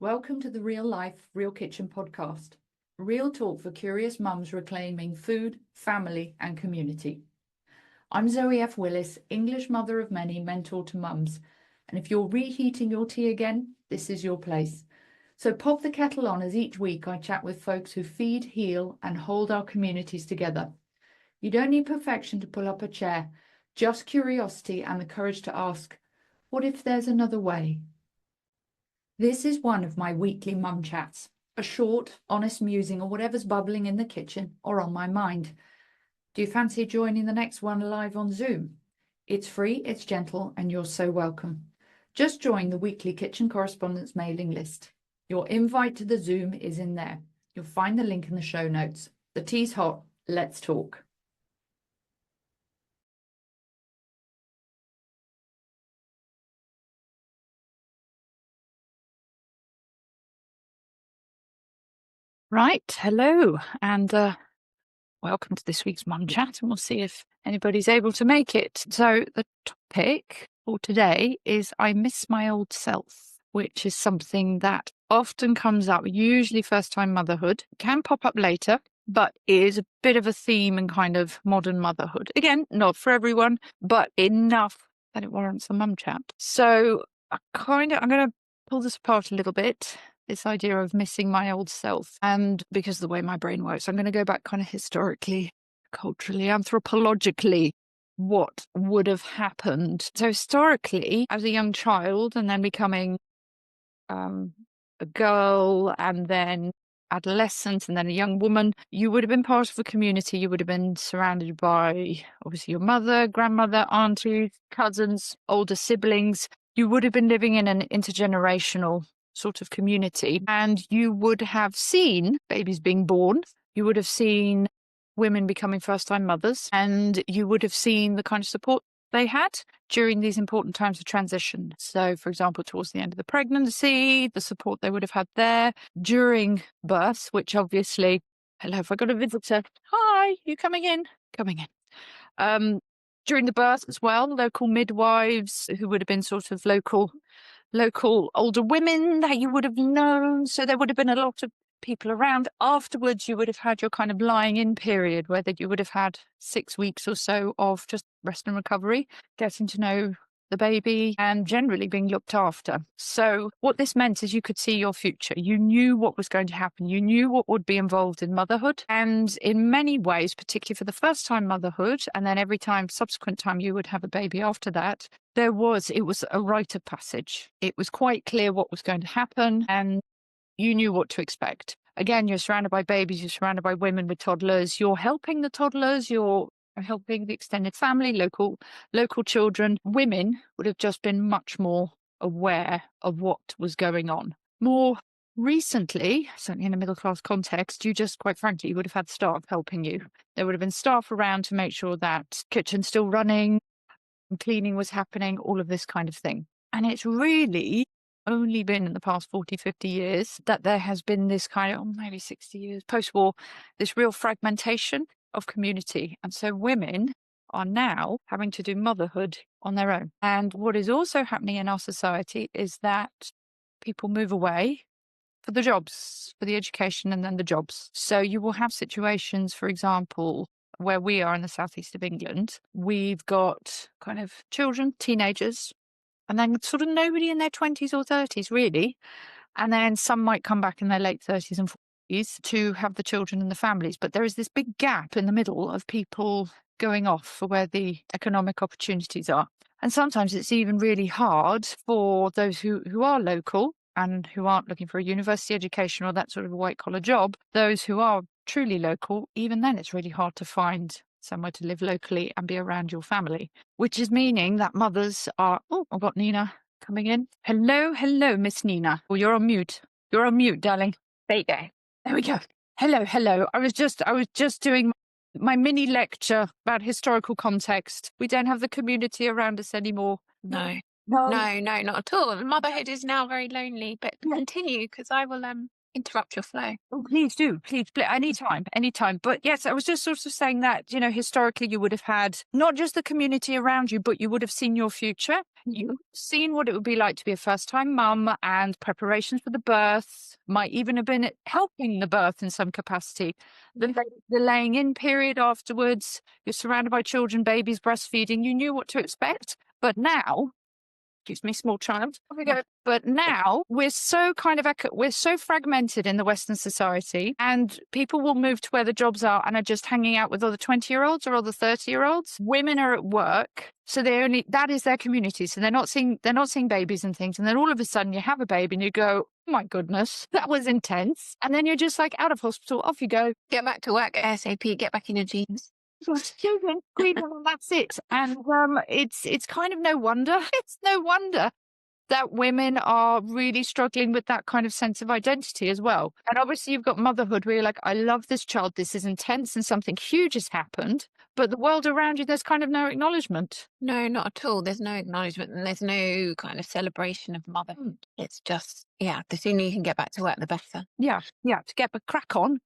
Welcome to the Real Life, Real Kitchen podcast. Real talk for curious mums reclaiming food, family and community. I'm Zoë F. Willis, English mother of many, mentor to mums. And if you're reheating your tea again, this is your place. So pop the kettle on as each week I chat with folks who feed, heal and hold our communities together. You don't need perfection to pull up a chair, just curiosity and the courage to ask, what if there's another way? This is one of my weekly mum chats, a short, honest musing or whatever's bubbling in the kitchen or on my mind. Do you fancy joining the next one live on Zoom? It's free, it's gentle, and you're so welcome. Just join the weekly kitchen correspondence mailing list. Your invite to the Zoom is in there. You'll find the link in the show notes. The tea's hot, let's talk. Right, hello, and welcome to this week's Mum Chat, and we'll see if anybody's able to make it. So the topic for today is I miss my old self, which is something that often comes up, usually first-time motherhood, can pop up later, but is a bit of a theme in kind of modern motherhood. Again, not for everyone, but enough that it warrants a Mum Chat. So I'm going to pull this apart a little bit. This idea of missing my old self. And because of the way my brain works, I'm going to go back kind of historically, culturally, anthropologically, what would have happened. So historically, as a young child and then becoming a girl and then adolescent and then a young woman, you would have been part of a community. You would have been surrounded by obviously your mother, grandmother, aunties, cousins, older siblings. You would have been living in an intergenerational sort of community, and you would have seen babies being born, you would have seen women becoming first-time mothers, and you would have seen the kind of support they had during these important times of transition. So, for example, towards the end of the pregnancy, the support they would have had there, during birth, which obviously, hello, have I got a visitor? Hi, you coming in? Coming in. During the birth as well, local midwives who would have been sort of local older women that you would have known. So there would have been a lot of people around. Afterwards, you would have had your kind of lying in period, where you would have had 6 weeks or so of just rest and recovery, getting to know the baby and generally being looked after. So what this meant is you could see your future. You knew what was going to happen. You knew what would be involved in motherhood. And in many ways, particularly for the first time motherhood, and then every time subsequent time you would have a baby after that, it was a rite of passage. It was quite clear what was going to happen and you knew what to expect. Again, you're surrounded by babies, you're surrounded by women with toddlers, you're helping the toddlers, you're helping the extended family, local children. Women would have just been much more aware of what was going on. More recently, certainly in a middle class context, you just, quite frankly, you would have had staff helping you. There would have been staff around to make sure that kitchen's still running, cleaning was happening, all of this kind of thing. And it's really only been in the past 40, 50 years that there has been this kind of, maybe 60 years post-war, this real fragmentation of community. And so women are now having to do motherhood on their own. And what is also happening in our society is that people move away for the jobs, for the education and then the jobs. So you will have situations, for example, where we are in the southeast of England, we've got kind of children, teenagers, and then sort of nobody in their 20s or 30s, really. And then some might come back in their late 30s and 40s to have the children and the families. But there is this big gap in the middle of people going off for where the economic opportunities are. And sometimes it's even really hard for those who are local and who aren't looking for a university education or that sort of a white-collar job. Those who are truly local, even then it's really hard to find somewhere to live locally and be around your family, which is meaning that mothers are, oh, I've got Nina coming in. Hello, Miss Nina. Oh, you're on mute. You're on mute, darling. There you go. There we go. Hello. I was just doing my mini lecture about historical context. We don't have the community around us anymore. No, not at all. Motherhood is now very lonely, but continue because I will interrupt your flow. Oh, please do. Please, anytime, anytime. But yes, I was just sort of saying that, historically you would have had not just the community around you, but you would have seen your future. You've seen what it would be like to be a first time mum, and preparations for the birth might even have been helping the birth in some capacity. The laying in period afterwards, you're surrounded by children, babies, breastfeeding. You knew what to expect. But now, excuse me, small child. Off we go. But now we're so we're so fragmented in the Western society, and people will move to where the jobs are and are just hanging out with other 20-year-olds or other 30-year-olds. Women are at work, so that is their community. So they're not seeing babies and things. And then all of a sudden you have a baby and you go, oh my goodness, that was intense. And then you're just like out of hospital, off you go. Get back to work ASAP, get back in your jeans. Children, that's it. And it's kind of no wonder. It's no wonder that women are really struggling with that kind of sense of identity as well. And obviously you've got motherhood where you're like, I love this child, this is intense and something huge has happened. But the world around you, there's kind of no acknowledgement. No, not at all. There's no acknowledgement and there's no kind of celebration of motherhood. It's just, the sooner you can get back to work, the better. Yeah, to get crack on,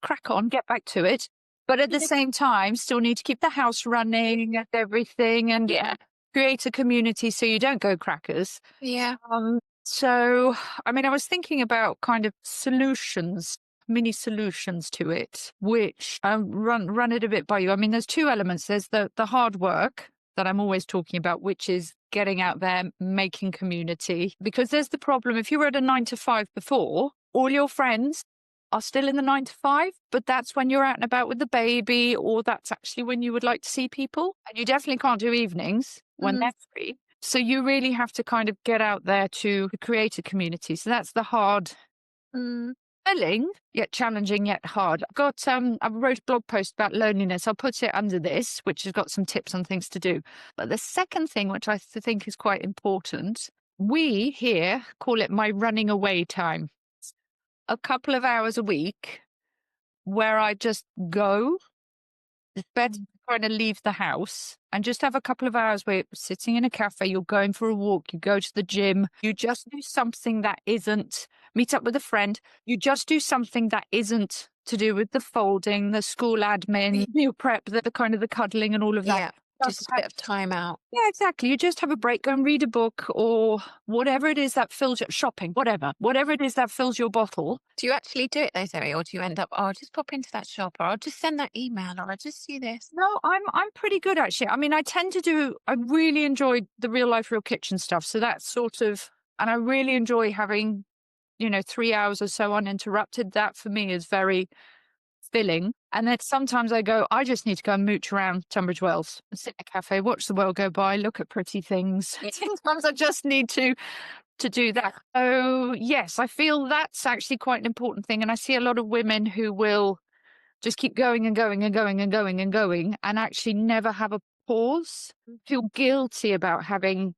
get back to it. But at the same time, still need to keep the house running and everything, and create a community so you don't go crackers. Yeah. So, I mean, I was thinking about kind of mini solutions to it, which run it a bit by you. I mean, there's two elements. There's the hard work that I'm always talking about, which is getting out there, making community. Because there's the problem, if you were at a 9-to-5 before, all your friends are still in the 9-to-5, but that's when you're out and about with the baby, or that's actually when you would like to see people. And you definitely can't do evenings when they're free. So you really have to kind of get out there to create a community. So that's the hard, thrilling, yet challenging, yet hard. I wrote a blog post about loneliness. I'll put it under this, which has got some tips on things to do. But the second thing, which I think is quite important, we here call it my running away time. A couple of hours a week where I just go. It's better to kind of leave the house and just have a couple of hours where you're sitting in a cafe, you're going for a walk, you go to the gym, you just do something that isn't meet up with a friend, you just do something that isn't to do with the folding, the school admin, meal prep, the kind of the cuddling and all of that. Yeah. Just a bit of time out. Yeah, exactly. You just have a break, go and read a book or whatever it is that fills your shopping, whatever it is that fills your bottle. Do you actually do it though, Zoe? Or do you end up, I'll just pop into that shop, or I'll just send that email, or I'll just do this? No, I'm pretty good actually. I mean, I really enjoy the real life, real kitchen stuff. So that's sort of, and I really enjoy having, 3 hours or so uninterrupted. That for me is very filling. And then sometimes I go, I just need to go and mooch around Tunbridge Wells, sit in a cafe, watch the world go by, look at pretty things. Sometimes I just need to do that. So yes, I feel that's actually quite an important thing. And I see a lot of women who will just keep going and going and going and going and going and actually never have a pause, feel guilty about having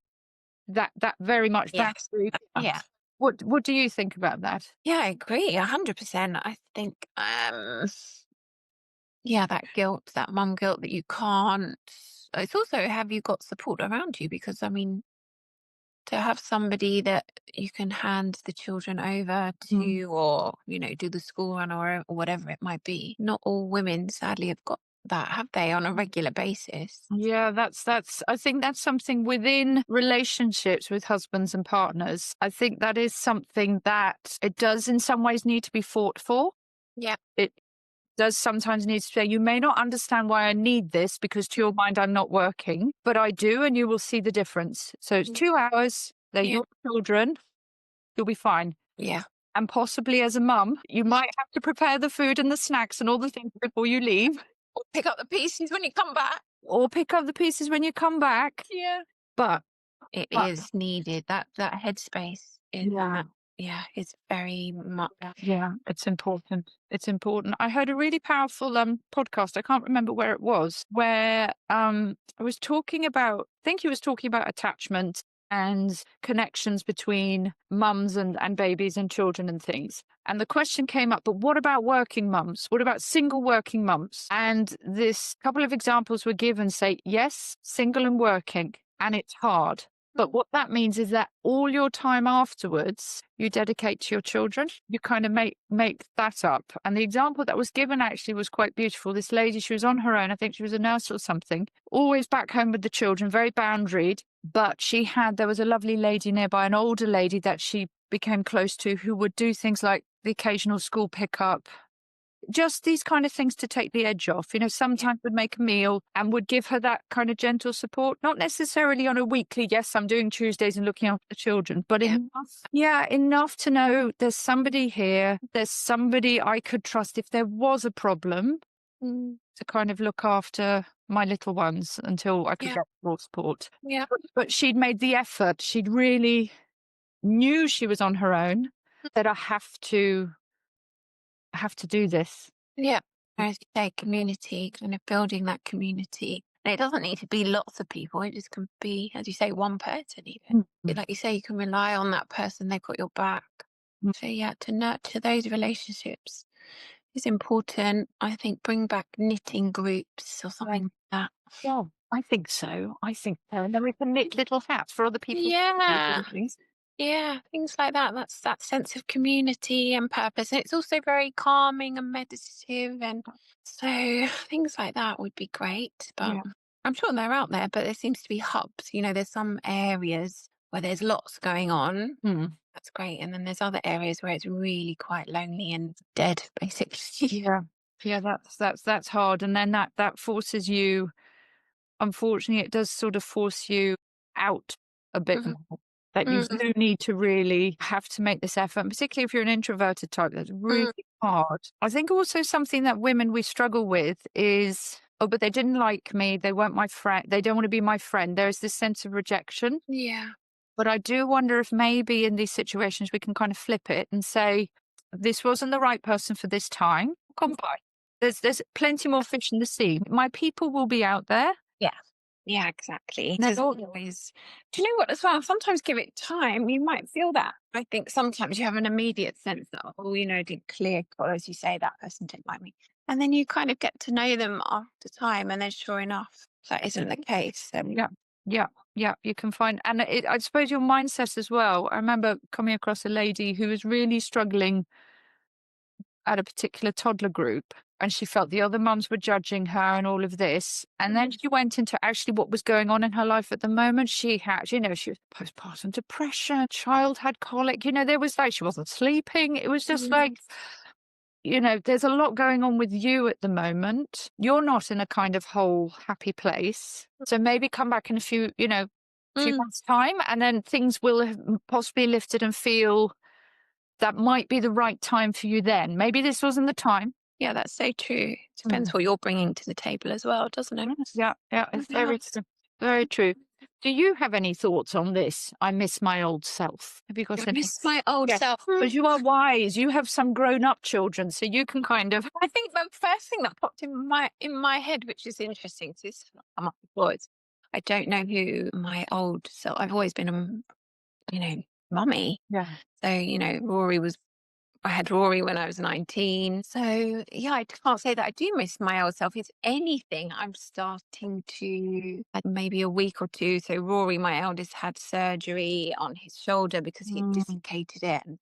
that very much boundary. Yeah. What do you think about that? Yeah, I agree 100%. I think, that guilt, that mum guilt that you can't. It's also, have you got support around you? Because I mean, to have somebody that you can hand the children over to, or do the school run or whatever it might be. Not all women, sadly, have got that, have they, on a regular basis? Yeah, I think that's something within relationships with husbands and partners. I think that is something that it does in some ways need to be fought for. Yeah. It does sometimes need to say, you may not understand why I need this because to your mind I'm not working, but I do, and you will see the difference. So it's 2 hours, they're your children, you'll be fine. Yeah. And possibly as a mum, you might have to prepare the food and the snacks and all the things before you leave. Or pick up the pieces when you come back. Yeah. But it is needed. That headspace is it's very much. Yeah, it's important. It's important. I heard a really powerful podcast. I can't remember where it was, where I was talking about, I think he was talking about attachment and connections between mums and babies and children and things. And the question came up, but what about working mums? What about single working mums? And this couple of examples were given, say, yes, single and working, and it's hard. But what that means is that all your time afterwards, you dedicate to your children. You kind of make that up. And the example that was given actually was quite beautiful. This lady, she was on her own. I think she was a nurse or something, always back home with the children, very boundaried. But there was a lovely lady nearby, an older lady that she became close to, who would do things like the occasional school pickup, just these kind of things to take the edge off. Sometimes would make a meal and would give her that kind of gentle support, not necessarily on a weekly, yes, I'm doing Tuesdays and looking after the children, but enough to know there's somebody here, there's somebody I could trust if there was a problem to kind of look after my little ones until I could get more support. Yeah. But she'd made the effort. She'd really knew she was on her own, that I have to do this. Yeah. As you say, community, kind of building that community. And it doesn't need to be lots of people. It just can be, as you say, one person even. Like you say, you can rely on that person. They've got your back. So yeah, to nurture those relationships is important. I think bring back knitting groups or something like that. Yeah, I think so. And then we can knit little hats for other people. Yeah. Yeah, things like that. That's that sense of community and purpose. And it's also very calming and meditative. And so things like that would be great. But I'm sure they're out there, but there seems to be hubs. There's some areas where there's lots going on. That's great. And then there's other areas where it's really quite lonely and dead, basically. Yeah, that's hard. And then that forces you, unfortunately, it does sort of force you out a bit more. That you do need to really have to make this effort, and particularly if you're an introverted type, that's really hard. I think also something that we struggle with is, oh, but they didn't like me, they weren't my friend, they don't want to be my friend. There's this sense of rejection. Yeah. But I do wonder if maybe in these situations we can kind of flip it and say, this wasn't the right person for this time. Come by. There's plenty more fish in the sea. My people will be out there. Yeah. Yeah, exactly. There's always, do you know what, as well? Sometimes give it time. You might feel that. I think sometimes you have an immediate sense that, didn't clear, or as you say, that person didn't like me. And then you kind of get to know them after time. And then sure enough, that isn't the case. Yeah. You can find, and I suppose your mindset as well. I remember coming across a lady who was really struggling at a particular toddler group, and she felt the other mums were judging her and all of this. And then she went into actually what was going on in her life at the moment. She had, she was postpartum depression, child had colic, there was like, she wasn't sleeping. It was just like, there's a lot going on with you at the moment. You're not in a kind of whole happy place. So maybe come back in a few months' time, and then things will have possibly lifted and feel that might be the right time for you then. Maybe this wasn't the time. Yeah, that's so true. Depends what you're bringing to the table as well, doesn't it? Yeah, it's very true. Very true. Do you have any thoughts on this? I miss my old self. Have you got any? I miss my old self. But you are wise. You have some grown-up children, so you can kind of. I think the first thing that popped in my head, which is interesting, so this has not come up before, is I don't know who my old self. I've always been mummy. Yeah. So I had Rory when I was 19. So yeah, I can't say that I do miss my old self. If anything, I'm starting to, like, maybe a week or two. So Rory, my eldest, had surgery on his shoulder because he dislocated it. And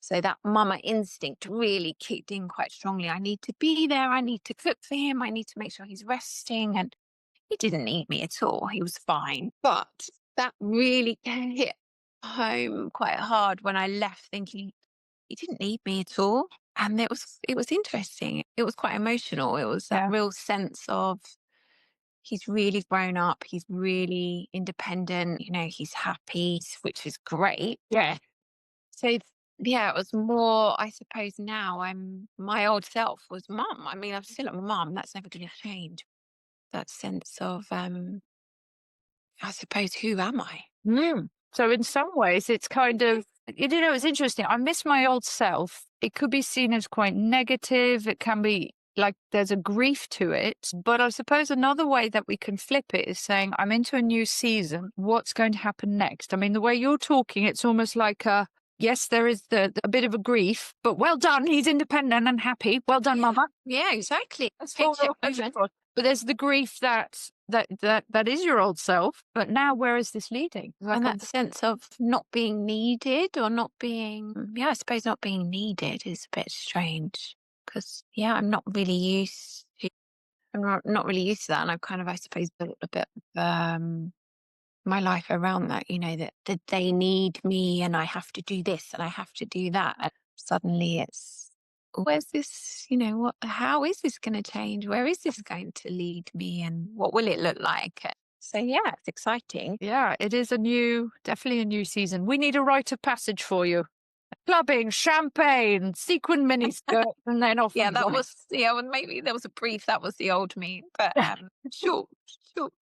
so that mama instinct really kicked in quite strongly. I need to be there. I need to cook for him. I need to make sure he's resting. And he didn't need me at all. He was fine. But that really hit home quite hard when I left, thinking, he didn't need me at all. And it was interesting. It was quite emotional. It was that real sense of, he's really grown up. He's really independent. He's happy, which is great. Yeah. So yeah, it was more, I suppose now my old self was mum. I mean, I'm still a mum. That's never going to change. That sense of, I suppose, who am I? So in some ways, it's kind of, it's interesting. I miss my old self. It could be seen as quite negative. It can be like there's a grief to it. But I suppose another way that we can flip it is saying, I'm into a new season. What's going to happen next? I mean, the way you're talking, it's almost like yes, there is a bit of a grief, but well done. He's independent and happy. Well done, Mama. Yeah, exactly. But there's the grief that that is your old self, but now where is this leading? Like And that sense of not being needed or not being, yeah, I suppose not being needed is a bit strange because, yeah, I'm not really used to that. And I've kind of, I suppose, built a bit of my life around that, that they need me and I have to do this and I have to do that. And suddenly it's, where's this, how is this going to change? Where is this going to lead me? And what will it look like? So, yeah, it's exciting. yeah, it is definitely a new season. We need a rite of passage for you. Clubbing, champagne, sequin miniskirt, and then off Yeah, we go. well, maybe there was a brief, that was the old me, but short,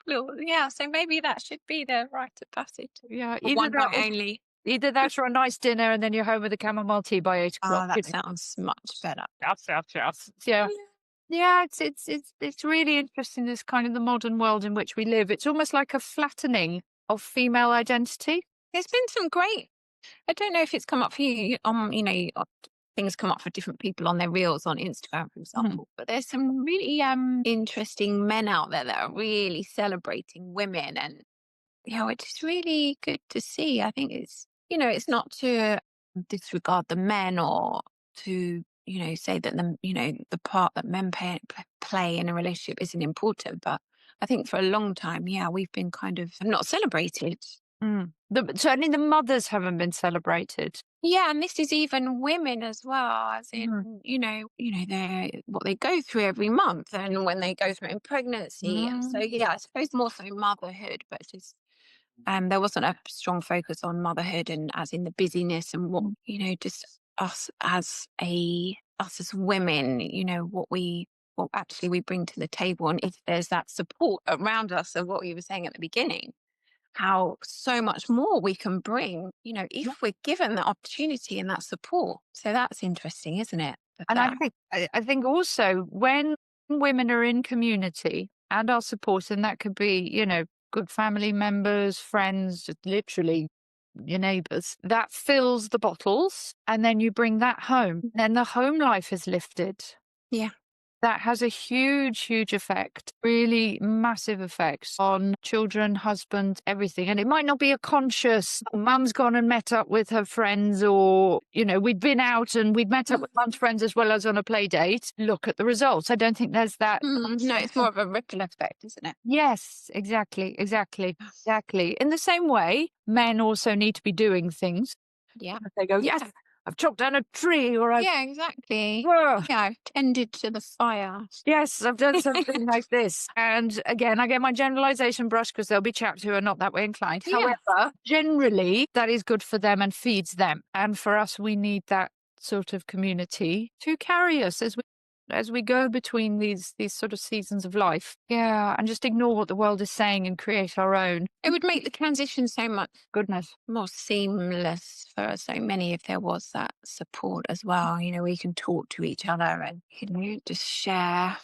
little, yeah. So maybe that should be the rite of passage. Yeah, One night only. either that or a nice dinner, and then you're home with a chamomile tea by 8 o'clock. Oh, that sounds much better. Yes. Yeah. Yeah, it's really interesting, this kind of the modern world in which we live. It's almost like a flattening of female identity. There's been some great. I don't know if it's come up for you. Things come up for different people on their reels on Instagram, for example. But there's some really interesting men out there that are really celebrating women, and it's really good to see. I think it's not to disregard the men or to say that the part that men play in a relationship isn't important. But I think for a long time, yeah, we've been kind of not celebrated. Certainly the mothers haven't been celebrated. Yeah, and this is even women as well, as in, they what they go through every month and when they go through in pregnancy. And so, yeah, I suppose more so motherhood, but just there wasn't a strong focus on motherhood and as in the busyness and what, just us as women, what actually we bring to the table. And if there's that support around us of what we were saying at the beginning, how so much more we can bring, if we're given the opportunity and that support. So that's interesting, isn't it? And I think also when women are in community and are supported, and that could be, good family members, friends, just literally your neighbours, that fills the bottles, and then you bring that home. Then the home life is lifted. Yeah. That has a huge, huge effect, really massive effects on children, husband, everything. And it might not be a conscious, mum's gone and met up with her friends, or, we'd been out and we'd met up with mum's friends as well as on a play date. Look at the results. I don't think there's that. No, it's more of a ripple effect, isn't it? Yes, exactly. In the same way, men also need to be doing things. Yeah. They go, yes, I've chopped down a tree, or yeah, exactly. Whoa. Yeah, I've tended to the fire. Yes, I've done something like this. And again, I get my generalization brush because there'll be chaps who are not that way inclined. Yeah. However, generally, that is good for them and feeds them. And for us, we need that sort of community to carry us as we go between these sort of seasons of life. Yeah, and just ignore what the world is saying and create our own. It would make the transition so much more seamless for so many if there was that support as well. We can talk to each other and just share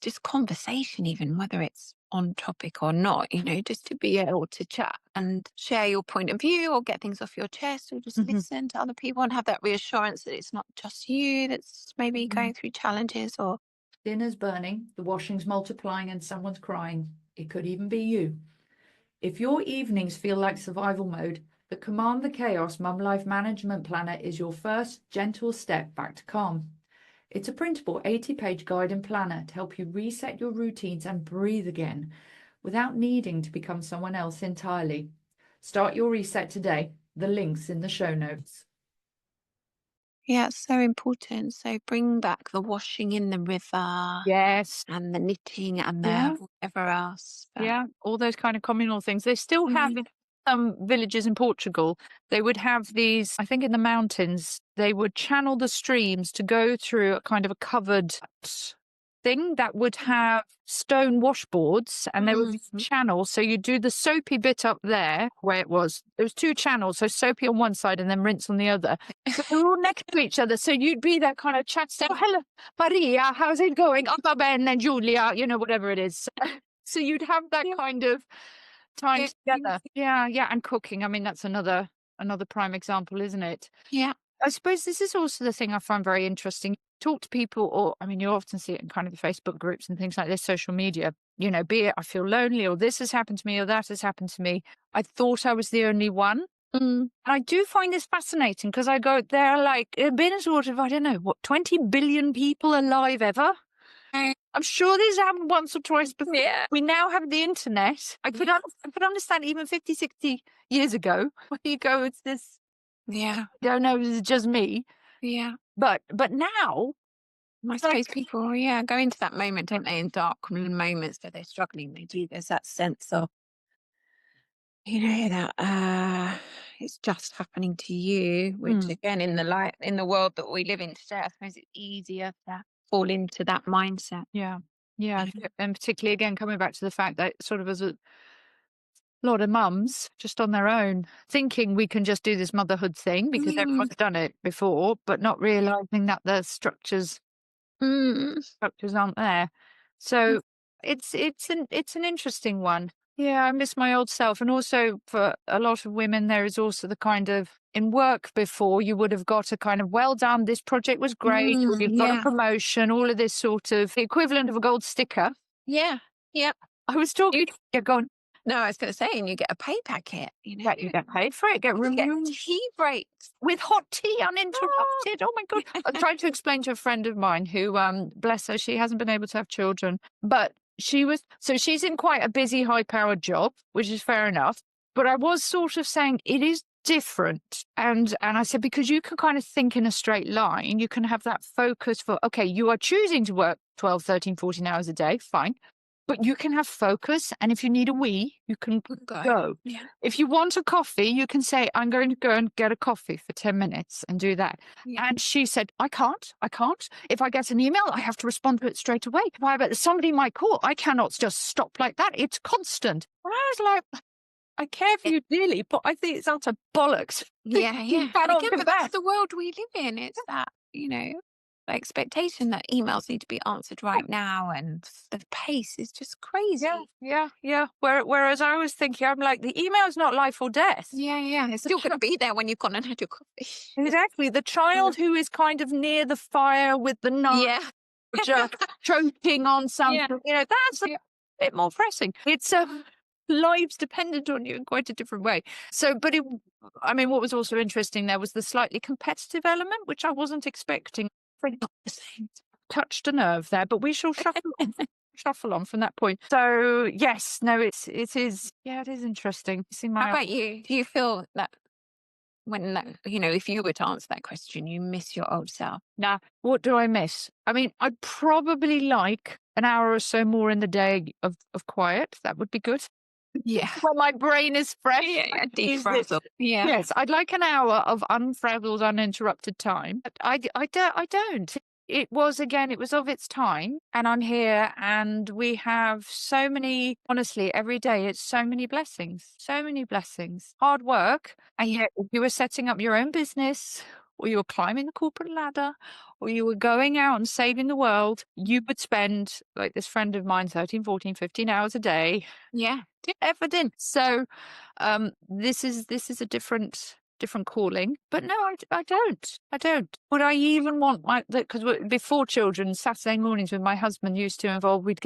just conversation, even whether it's on topic or not, just to be able to chat and share your point of view or get things off your chest or just listen to other people and have that reassurance that it's not just you that's maybe going through challenges. Or dinner's burning, the washing's multiplying, and someone's crying. It could even be you. If your evenings feel like survival mode, the Command the Chaos Mum Life Management Planner is your first gentle step back to calm. It's a printable 80-page guide and planner to help you reset your routines and breathe again without needing to become someone else entirely. Start your reset today. The link's in the show notes. Yeah, it's so important. So bring back the washing in the river. Yes. And the knitting and the whatever else. Yeah, all those kind of communal things. They still have in some villages in Portugal. They would have these, I think in the mountains, they would channel the streams to go through a kind of a covered thing that would have stone washboards, and there would be channels. So you do the soapy bit up there where there was two channels, so soapy on one side and then rinse on the other. So they're all next to each other. So you'd be that kind of chat saying, "Oh, hello, Maria, how's it going? Va bene, Julia," whatever it is. So you'd have that kind of time together. Yeah. And cooking. I mean, that's another prime example, isn't it? Yeah. I suppose this is also the thing I find very interesting. talk to people, or I mean, you often see it in kind of the Facebook groups and things like this, social media, be it I feel lonely, or this has happened to me, or that has happened to me. I thought I was the only one. Mm. And I do find this fascinating because I go, there are like, been sort of, I don't know, what, 20 billion people alive ever? Mm. I'm sure this happened once or twice before. Yeah. We now have the internet. I could understand even 50, 60 years ago when you go, it's this, Yeah. I don't know, it's just me. Yeah. But now, I it's like, suppose people, yeah, go into that moment, don't they? In dark moments that they're struggling, they do. There's that sense of, that it's just happening to you, which mm, again, in the world that we live in today, I suppose it's easier to fall into that mindset. yeah, yeah. Um, And particularly, again, coming back to the fact that sort of as a lot of mums just on their own, thinking we can just do this motherhood thing because mm, everyone's done it before, but not realizing that the mm, structures aren't there. So it's an interesting one. Yeah, I miss my old self. And also for a lot of women, there is also the kind of in work before you would have got a kind of well done, this project was great, or you've got a yeah. promotion, all of this sort of the equivalent of a gold sticker. Yeah. Yep. I was talking, You, yeah, go on. no, I was going to say, and you get a pay packet, Yeah, you get paid for it, get You get room tea breaks. with hot tea Oh, uninterrupted. Oh my God. I tried to explain to a friend of mine who, bless her, she hasn't been able to have children, but she's in quite a busy, high powered job, which is fair enough. But I was sort of saying it is different. And I said, because you can kind of think in a straight line, you can have that focus for, okay, you are choosing to work 12, 13, 14 hours a day. Fine. But you can have focus, and if you need a wee, you can go. go. Yeah. If you want a coffee, you can say, I'm going to go and get a coffee for 10 minutes and do that. Yeah. And she said, I can't. If I get an email, I have to respond to it straight away. Why, but somebody might call. I cannot just stop like that. It's constant. And I was like, I care for you dearly, but I think it's utter bollocks. Yeah, You yeah. And cannot again, do but that. that's the world we live in. It's that, the expectation that emails need to be answered right now, and the pace is just Yeah, crazy. yeah, yeah. Whereas I was thinking, I'm like, the email is not life or death. Yeah, yeah. It's still going to be there when you've gone and had your coffee. Exactly. The child who is kind of near the fire with the knife, Yeah. just choking on Yeah. something, that's a Yeah. bit more pressing. It's lives dependent on you in quite a different way. So, but I mean, what was also interesting there was the slightly competitive element, which I wasn't expecting. Very not the same. Touched a nerve there, but we shall shuffle on from that point. So yes, no, it is. Yeah, it is interesting. See How my about you? Do you feel that when that, if you were to answer that question, you miss your old self? Now, what do I miss? I mean, I'd probably like an hour or so more in the day of quiet. That would be good. Yeah. When my brain is fresh. Yeah, yeah. Is it? Defrazzle. Yeah. Yes, I'd like an hour of unfrazzled, uninterrupted time. But I don't. It was, again, it was of its time, and I'm here, and we have so many, honestly, every day, it's so many blessings, so many blessings. Hard work. And yet, if you were setting up your own business, or you were climbing the corporate ladder, or you were going out and saving the world, you would spend, like this friend of mine, 13, 14, 15 hours a day. Yeah. Evident. So this is a different calling. But no, I don't. Would I even want my, because before children, Saturday mornings with my husband used to involve, we'd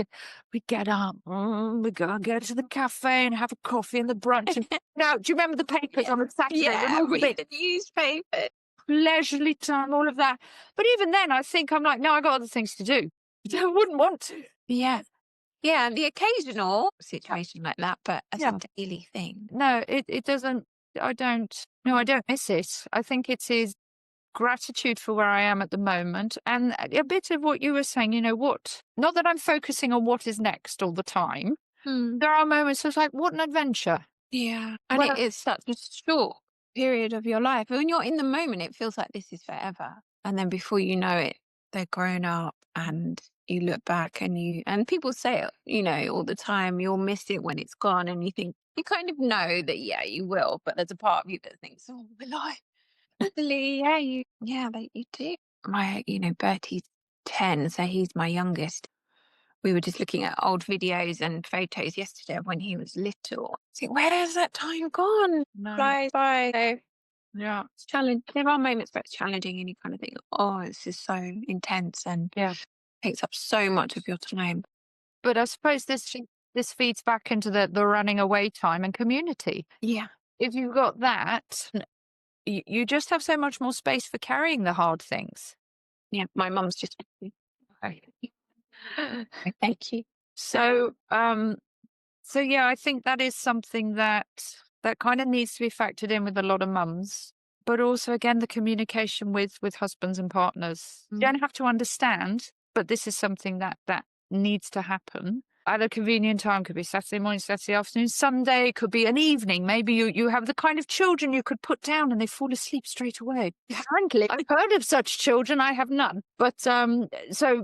get up, we'd go and get to the cafe and have a coffee and the brunch. And, now, do you remember the papers on a Saturday? Yeah, All the read bit the newspaper. leisurely time, all of that. But even then, I think I'm like, no, I got other things to do. I wouldn't want to. Yeah. Yeah, the occasional situation like that, but as Yeah. a daily thing. No, it doesn't. I don't. No, I don't miss it. I think it is gratitude for where I am at the moment, and a bit of what you were saying. What? Not that I'm focusing on what is next all the time. Hmm. There are moments of like, what an adventure. Yeah. And Well, it is such a short period of your life. When you're in the moment, it feels like this is forever. And then before you know it, they're grown up, and you look back and people say it, all the time, you'll miss it when it's gone. And you kind of know that, yeah, you will. But there's a part of you that thinks, oh, will I? Actually, that you do. Bertie's 10, so he's my youngest. We were just looking at old videos and photos yesterday of when he was little. I think, where has that time gone? no. Flies by. So Yeah. It's challenge there are moments where it's challenging and you kind of think, "Oh, this is so intense and Yeah. takes up so much of your time." But I suppose this feeds back into the running away time and community. Yeah. If you've got that, you just have so much more space for carrying the hard things. Yeah, my mum's just Right. thank you. So, so yeah, I think that is something that kind of needs to be factored in with a lot of mums. But also, again, the communication with husbands and partners. You Mm. don't have to understand, but this is something that needs to happen at a convenient time. Could be Saturday morning, Saturday afternoon, Sunday. Could be an evening. Maybe you have the kind of children you could put down and they fall asleep straight away. Apparently, I've heard of such children. I have none. But so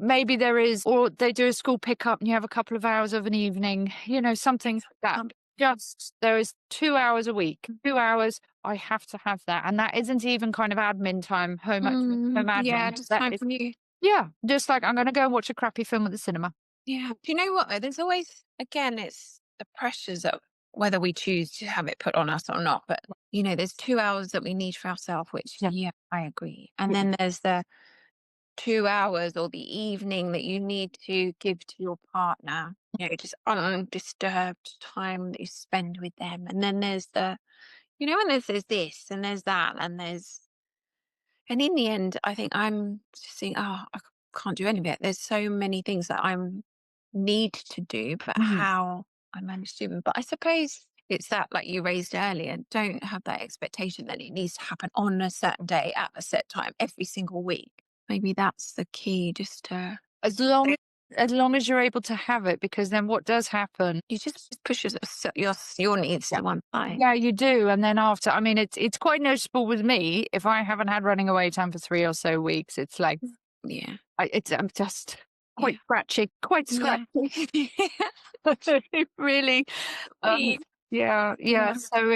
maybe there is, or they do a school pickup and you have a couple of hours of an evening. Something like that. Um, Just there is 2 hours a week. 2 hours. I have to have that, and that isn't even kind of admin time, home yeah, admin. just That time is, for you. yeah, just like I'm going to go and watch a crappy film at the cinema. Yeah. Do you know what, though? There's always again, it's the pressures of whether we choose to have it put on us or not, but, there's 2 hours that we need for ourselves, which, Yeah. yeah, I agree. And Yeah. then there's the 2 hours or the evening that you need to give to your partner, just undisturbed time that you spend with them. And then there's and there's this and there's that and in the end, I think I'm just saying, "Oh, can't do any of it." There's so many things that I'm need to do, but Mhm. how I manage to do them. But I suppose it's that, like you raised earlier, don't have that expectation that it needs to happen on a certain day at a set time every single week. Maybe that's the key, just to As long as long as you're able to have it, because then what does happen? you just push your needs Yeah. to one side. Yeah, you do. And then after, I mean, it's quite noticeable with me. If I haven't had running away time for 3 or so weeks, it's like Yeah, I'm just yeah, quite yeah. scratchy. Really. Um, Please. yeah, yeah. Yeah, So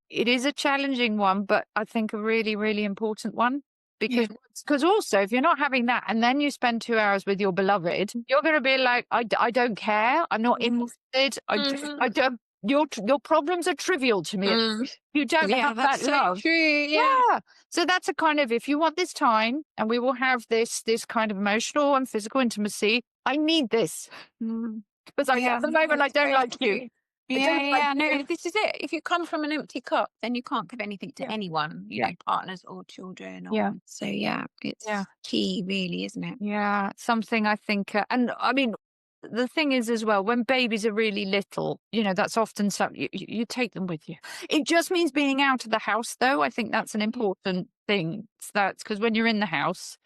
it is a challenging one, but I think a really, really important one yeah. because also if you're not having that and then you spend 2 hours with your beloved, you're going to be like, I don't care. I'm not Mm, interested. I mhm, don't. Your problems are trivial to me. mm. You don't Yeah, have that that's so love. true. Yeah. Yeah. So that's a kind of, if you want this time and we will have this kind of emotional and physical intimacy, I need this. Mm. Because Yeah, at the no, moment I that's don't very like you. true. I Yeah, don't like yeah, no, you. this is it. If you come from an empty cup, then you can't give anything to Yeah. anyone, Yeah. partners or children. Yeah. So, yeah, Yeah. it's key, really, isn't it? Yeah. Something I think, and I mean, the thing is as well, when babies are really little, that's often something you take them with you. It just means being out of the house, though. I think that's an Yeah. important thing. That's because when you're in the house,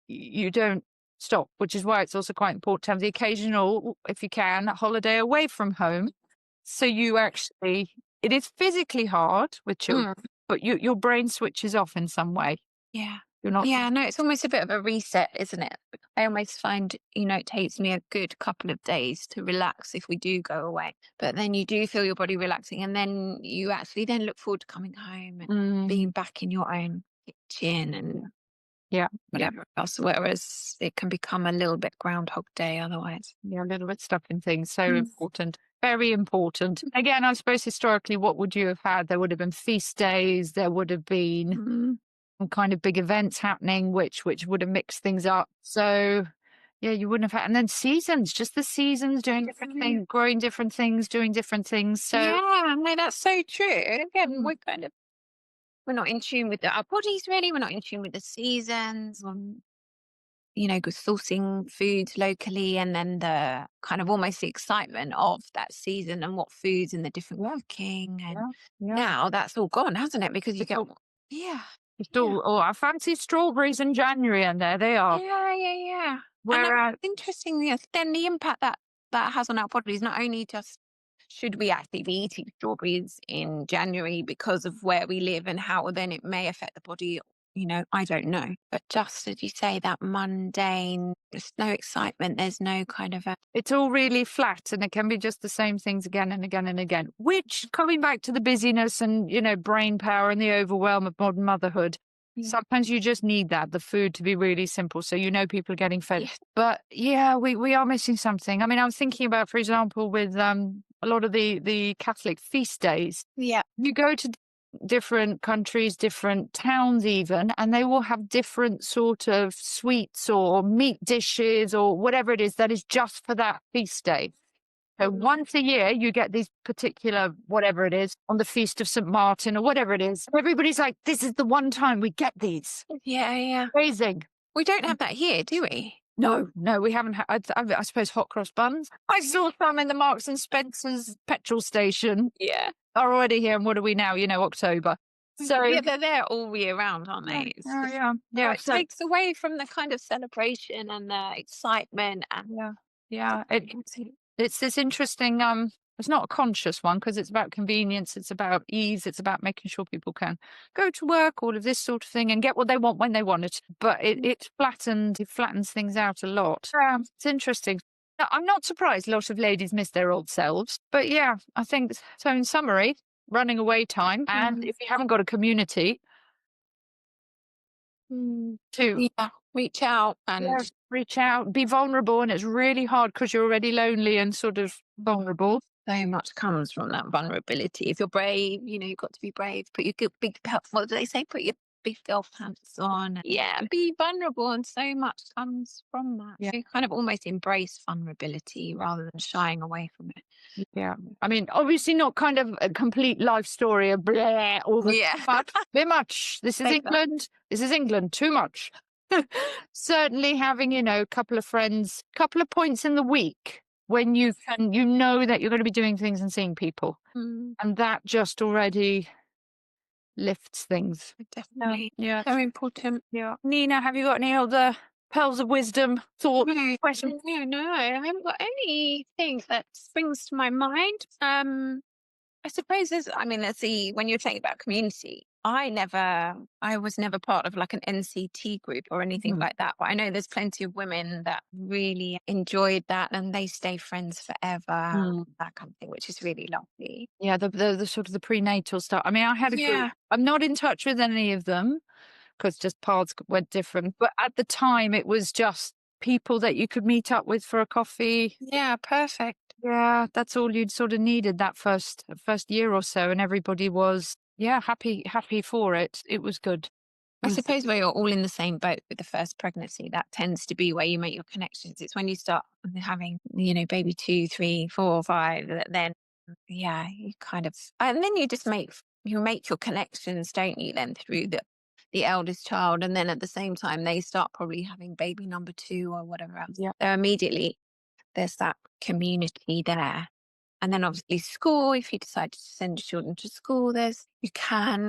you don't stop, which is why it's also quite important to have the occasional, if you can, holiday away from home. So you actually, it is physically hard with children, Mm, but your brain switches off in some way. yeah. You're not, Yeah, no, it's almost a bit of a reset, isn't it? I almost find, it takes me a good couple of days to relax if we do go away. But then you do feel your body relaxing, and then you actually then look forward to coming home and being mm, back in your own kitchen and yeah, yeah, whatever else. Whereas it can become a little bit Groundhog Day otherwise. yeah, a little bit stuck in things. So Mm. important, very important. Again, I suppose historically, what would you have had? There would have been feast days. There would have been Mm. some kind of big events happening, which would have mixed things up. So yeah, you wouldn't have had, and then seasons, just the seasons doing different Yeah, things, growing different things, doing different things. So yeah, no, that's so true. Again, mm, we're not in tune with our bodies really. We're not in tune with the seasons. Sourcing foods locally, and then the kind of almost the excitement of that season and what foods and the different yeah, cooking. And yeah, yeah. now that's all gone, hasn't it? Because you It's get, all, yeah, it's yeah. all, oh, I fancy strawberries in January, and there they are. Yeah, yeah, yeah. And that's Whereas, interesting. Yes. Then the impact that has on our bodies, not only just should we actually be eating strawberries in January because of where we live and how then it may affect the body, I don't know. But just as you say, that mundane, there's no excitement, there's no kind of a, it's all really flat, and it can be just the same things again and again and again, which coming back to the busyness and, brain power and the overwhelm of modern motherhood, yeah, sometimes you just need that, the food to be really simple. So, people are getting fed. yes, But yeah, we are missing something. I mean, I'm thinking about, for example, with a lot of the Catholic feast days, yeah, you go to different countries, different towns even, and they will have different sort of sweets or meat dishes or whatever it is that is just for that feast day. So once a year, you get these particular, whatever it is, on the Feast of St. Martin or whatever it is. Everybody's like, this is the one time we get these. Yeah, yeah. Amazing. We don't have that here, do we? No, no, we haven't had, I suppose, hot cross buns. I saw some in the Marks and Spencer's petrol station. Yeah. Are already here. And what are we now? October. So, Yeah, they're there all year round, aren't yeah, they? It's yeah, just, yeah. Yeah, it so, takes away from the kind of celebration and the excitement and yeah, yeah. Absolutely. It's this interesting, it's not a conscious one because it's about convenience, it's about ease, it's about making sure people can go to work, all of this sort of thing, and get what they want when they want it. But it flattens things out a lot. It's interesting. Now, I'm not surprised a lot of ladies miss their old selves. But yeah, I think so. In summary, running away time, and if you haven't got a community to Yeah, reach out and reach out, be vulnerable, and it's really hard because you're already lonely and sort of vulnerable. so much comes from that vulnerability. If you're brave, you've got to be brave. Put your what do they say? Put your big girl pants on. Yeah, be vulnerable, and so much comes from that. Yeah. So you kind of almost embrace vulnerability rather than shying away from it. Yeah. I mean, obviously not kind of a complete life story of blah, all the Yeah. but bit much. This is Take that. England. This is England. Too much. Certainly having, a couple of friends, couple of points in the week when you know that you're going to be doing things and seeing people. Mm, And that just already lifts things. definitely. Yeah. So important. Yeah. Nina, have you got any other pearls of wisdom, thoughts, No, questions? no, I haven't got anything that springs to my mind. I suppose let's see, when you're saying about community, I was never part of like an NCT group or anything Mm. like that. But I know there's plenty of women that really enjoyed that and they stay friends forever, Mm. that kind of thing, which is really lovely. Yeah, the sort of the prenatal stuff. I mean, I had a group. Yeah. I'm not in touch with any of them because just paths went different. But at the time, it was just people that you could meet up with for a coffee. Yeah, perfect. Yeah, that's all you'd sort of needed that first year or so, and everybody was happy for it. It was good. I suppose where you're all in the same boat with the first pregnancy, that tends to be where you make your connections. It's when you start having, baby 2, 3, 4, 5, that then, yeah, you kind of, and then you make your connections, don't you? Then through the eldest child, and then at the same time they start probably having baby number 2 or whatever else. Yeah. So immediately there's that community there. And then obviously school, if you decide to send your children to school, you can.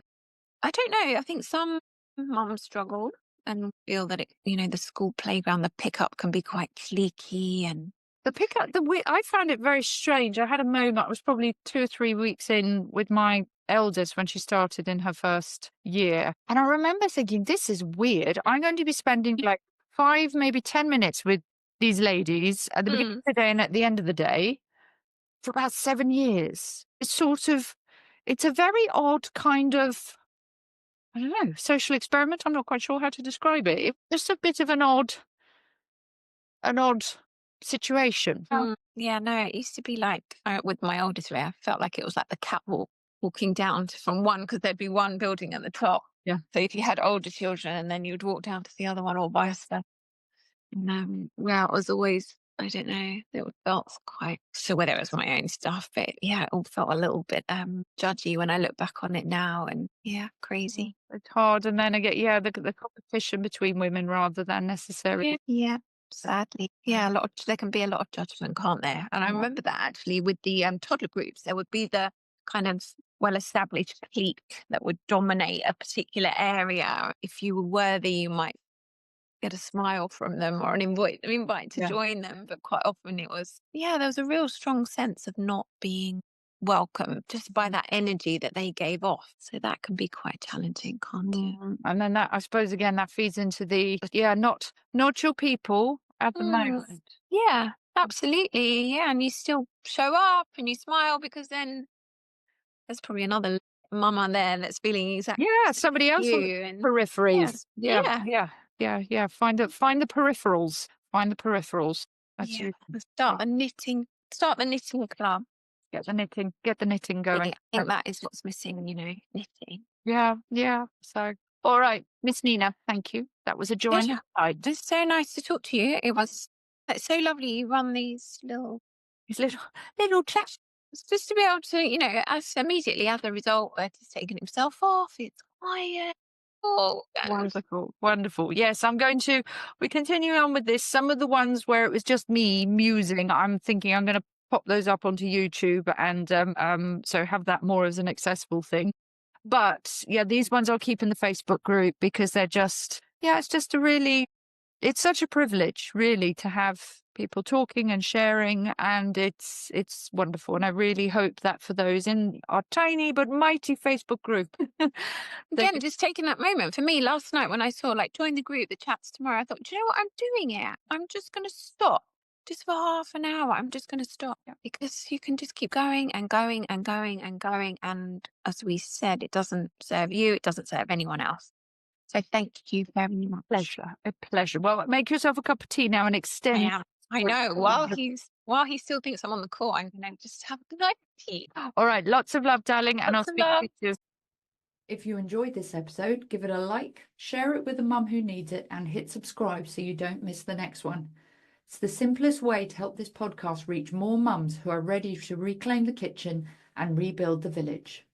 I don't know. I think some mums struggle and feel that the school playground, the pickup can be quite cliquey and I found it very strange. I had a moment. I was probably 2 or 3 weeks in with my eldest when she started in her first year, and I remember thinking, "This is weird. I'm going to be spending like 5, maybe 10 minutes with these ladies at the beginning of the day and at the end of the day for about 7 years." It's a very odd kind of, I don't know, social experiment. I'm not quite sure how to describe it. It's just a bit of an odd situation. Yeah, no, it used to be like with my oldest three, I felt like it was like the catwalk walking down from one because there'd be one building at the top. Yeah. So if you had older children and then you'd walk down to the other one or vice versa. And it was always, I don't know, it felt quite, so whether it was my own stuff, but yeah, it all felt a little bit judgy when I look back on it now and yeah, crazy. It's hard. And then again, the competition between women rather than necessarily. Yeah. Sadly, yeah, there can be a lot of judgment, can't there? And I remember that actually with the toddler groups, there would be the kind of well-established clique that would dominate a particular area. If you were worthy, you might get a smile from them or an invite to join them. But quite often it was, there was a real strong sense of not being welcome just by that energy that they gave off. So that can be quite challenging, can't it? And then that, I suppose, again, that feeds into the, not your people at the moment. Yeah, absolutely. Yeah. And you still show up and you smile because then there's probably another mama there that's feeling exactly Somebody else on you the and peripheries. yeah. Yeah. Find the peripherals. Find the peripherals. That's Yeah. you. Start the knitting club. Get the knitting going. I think that is what's missing, knitting. Yeah. So, all right, Miss Nina, thank you. That was a joy and Yeah, a ride. it's so nice to talk to you. It's so lovely you run these These little chats. it's just to be able to, as immediately as a result, he's taken himself off. It's quiet. Oh, Wonderful, wonderful. Yes, we continue on with this. Some of the ones where it was just me musing, I'm thinking I'm going to pop those up onto YouTube and so have that more as an accessible thing. But yeah, these ones I'll keep in the Facebook group because they're just, it's such a privilege really to have people talking and sharing, and it's wonderful. And I really hope that for those in our tiny but mighty Facebook group, again, just taking that moment for me last night when I saw join the group, the chats tomorrow. I thought, do you know what I'm doing here? I'm just going to stop just for half an hour. I'm just going to stop because you can just keep going and going and going and going. And as we said, it doesn't serve you. It doesn't serve anyone else. So thank you very much. a pleasure. Well, make yourself a cup of tea now and extend. I know. While he still thinks I'm on the call, I'm going to just have a good night tea. All right, lots of love, darling, and I'll Lots of speak love. to you soon. If you enjoyed this episode, give it a like, share it with a mum who needs it, and hit subscribe so you don't miss the next one. It's the simplest way to help this podcast reach more mums who are ready to reclaim the kitchen and rebuild the village.